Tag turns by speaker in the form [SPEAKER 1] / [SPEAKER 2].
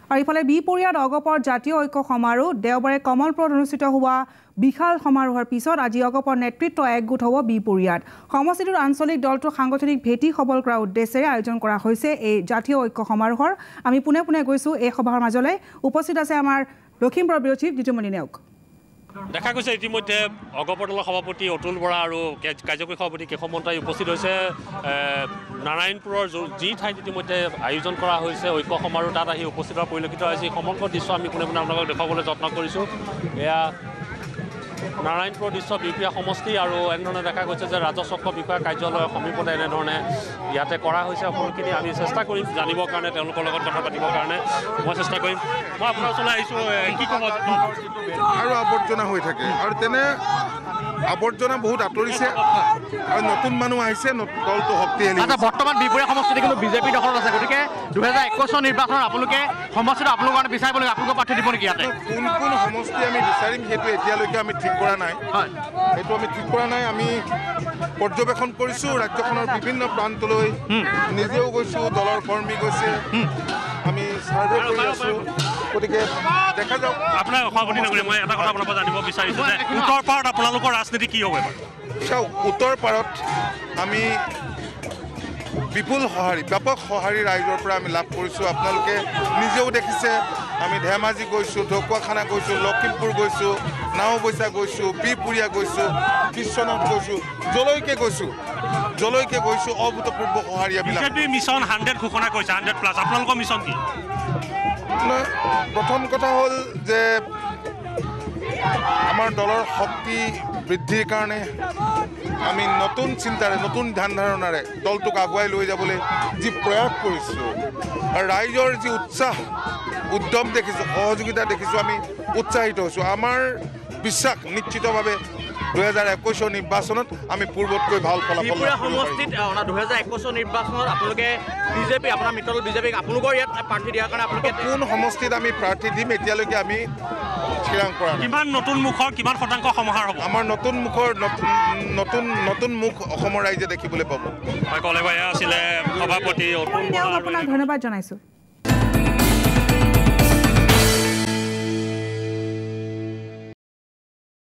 [SPEAKER 1] আৰু ইফালে বিপৰীয়াত অগপৰ জাতীয় ঐক্য সমাৰোহ দেওবাৰে কমলপুৰত অনুষ্ঠিত হোৱা বিশাল সমাৰোহৰ পিছত আজি অগপৰ নেতৃত্ব একগোট হ'ব বিপৰীয়াত সমষ্টিটোৰ আঞ্চলিক দলটো সাংগঠনিক ভেটি সবল কৰাৰ উদ্দেশ্যেৰে আয়োজন কৰা হৈছে এই জাতীয় ঐক্য সমাৰোহৰ আমি পুনে পুনে গৈছোঁ এই সভাৰ মাজলৈ উপস্থিত আছে আমাৰ লখিমপুৰৰ ব্যুৰ চিফ জিতুমণি নেওগ
[SPEAKER 2] দেখা গৈছে ইতিমধ্যে অগপৰ দলৰ সভাপতি অতুল বৰা আৰু কাৰ্যকৰী সভাপতি কেশৱ মন্ত্ৰী উপস্থিত হৈছে নাৰায়ণপুৰৰ যি ঠাইত ইতিমধ্যে আয়োজন কৰা হৈছে ঐক্য সমাৰোহ তাত আহি উপস্থিত হোৱা পৰিলক্ষিত হৈছে সমগ্ৰ দৃশ্য আমি কোনে কোনে আপোনালোকক দেখুৱাবলৈ যত্ন কৰিছোঁ এয়া নাৰায়ণপুৰ দৃশ্য বিপিয়া সমষ্টি আৰু এনেধৰণে দেখা গৈছে যে ৰাজচক্ৰ বিষয়া কাৰ্যালয়ৰ সমীপতে এনেধৰণে ইয়াতে কৰা হৈছে সকলোখিনি আমি চেষ্টা কৰিম জানিবৰ কাৰণে তেওঁলোকৰ লগত কথা পাতিবৰ কাৰণে মই চেষ্টা কৰিম মই আপোনাৰ ওচৰলৈ আহিছোঁ কি ক'ব
[SPEAKER 3] আৰু আৱৰ্জনা হৈ থাকে আৰু তেনে আৱৰ্জনা বহুত আঁতৰিছে আৰু নতুন মানুহ আহিছে দলটো শক্তিশালী
[SPEAKER 4] বৰ্তমান বিপৰীয়া সমষ্টিত কিন্তু বিজেপি দখলত আছে গতিকে 2021 চনৰ নিৰ্বাচনত আপোনালোকে সমষ্টিটো আপোনালোকৰ কাৰণে বিচাৰিব লাগে আপোনালোকৰ প্ৰাৰ্থী দিব নেকি ইয়াতে
[SPEAKER 3] কোন সমষ্টি আমি বিচাৰিম সেইটো এতিয়ালৈকে আমি ঠিক কৰা নাই সেইটো আমি ঠিক কৰা নাই আমি পৰ্যবেক্ষণ কৰিছোঁ ৰাজ্যখনৰ বিভিন্ন প্ৰান্তলৈ নিজেও গৈছোঁ দলৰ কৰ্মী গৈছে আমি চাৰ্ভে কৰি আছোঁ গতিকে দেখা যাওক
[SPEAKER 2] আপোনাৰ সভাপতি নগৰী মই এটা কথা আপোনাৰ পৰা জানিব বিচাৰিছোঁ যে উত্তৰ পাৰত আপোনালোকৰ ৰাজনীতি কি হ'ব এবাৰ
[SPEAKER 3] চাওক উত্তৰ পাৰত আমি বিপুল সঁহাৰি ব্যাপক সঁহাৰি ৰাইজৰ পৰা আমি লাভ কৰিছোঁ আপোনালোকে নিজেও দেখিছে আমি ধেমাজি গৈছোঁ ঢকুৱাখানা গৈছোঁ লখিমপুৰ গৈছোঁ নাওবৈচা গৈছোঁ বিপুৰীয়া গৈছোঁ বিশ্বনাথ গৈছোঁ যলৈকে গৈছোঁ অভূতপূৰ্ব সঁহাৰি আমি
[SPEAKER 2] বিজেপি মিছন 100 ঘোষণা কৰিছে 100+ আপোনালোকৰ মিছন কি
[SPEAKER 3] প্ৰথম কথা হ'ল যে আমাৰ দলৰ শক্তি বৃদ্ধিৰ কাৰণে আমি নতুন চিন্তাৰে নতুন ধ্যান ধাৰণাৰে দলটোক আগুৱাই লৈ যাবলৈ যি প্ৰয়াস কৰিছোঁ আৰু ৰাইজৰ যি উৎসাহ উদ্যম দেখিছোঁ সহযোগিতা দেখিছোঁ আমি উৎসাহিত হৈছোঁ আমাৰ বিশ্বাস নিশ্চিতভাৱে 2021 নিৰ্বাচনত আমি পূৰ্বতকৈ ভাল ফলাফল লাভ কৰিব
[SPEAKER 4] সমষ্টিত 2021 নিৰ্বাচনত আপোনালোকে বিজেপি আপোনাৰ মিত্ৰদল বিজেপিক আপোনালোকৰ ইয়াত প্ৰাৰ্থী দিয়াৰ কাৰণে আপোনালোকে
[SPEAKER 3] কোন সমষ্টিত আমি প্ৰাৰ্থী দিম এতিয়ালৈকে আমি ঠিৰাং কৰা
[SPEAKER 2] কিমান নতুন মুখৰ কিমান শতাংশ সমাহাৰ হ'ব
[SPEAKER 3] আমাৰ নতুন মুখ অসমৰ ৰাইজে দেখিবলৈ পাব
[SPEAKER 2] মই কলে ভাই আছিলে সভাপতি অতুল
[SPEAKER 1] আপোনাক ধন্যবাদ জনাইছোঁ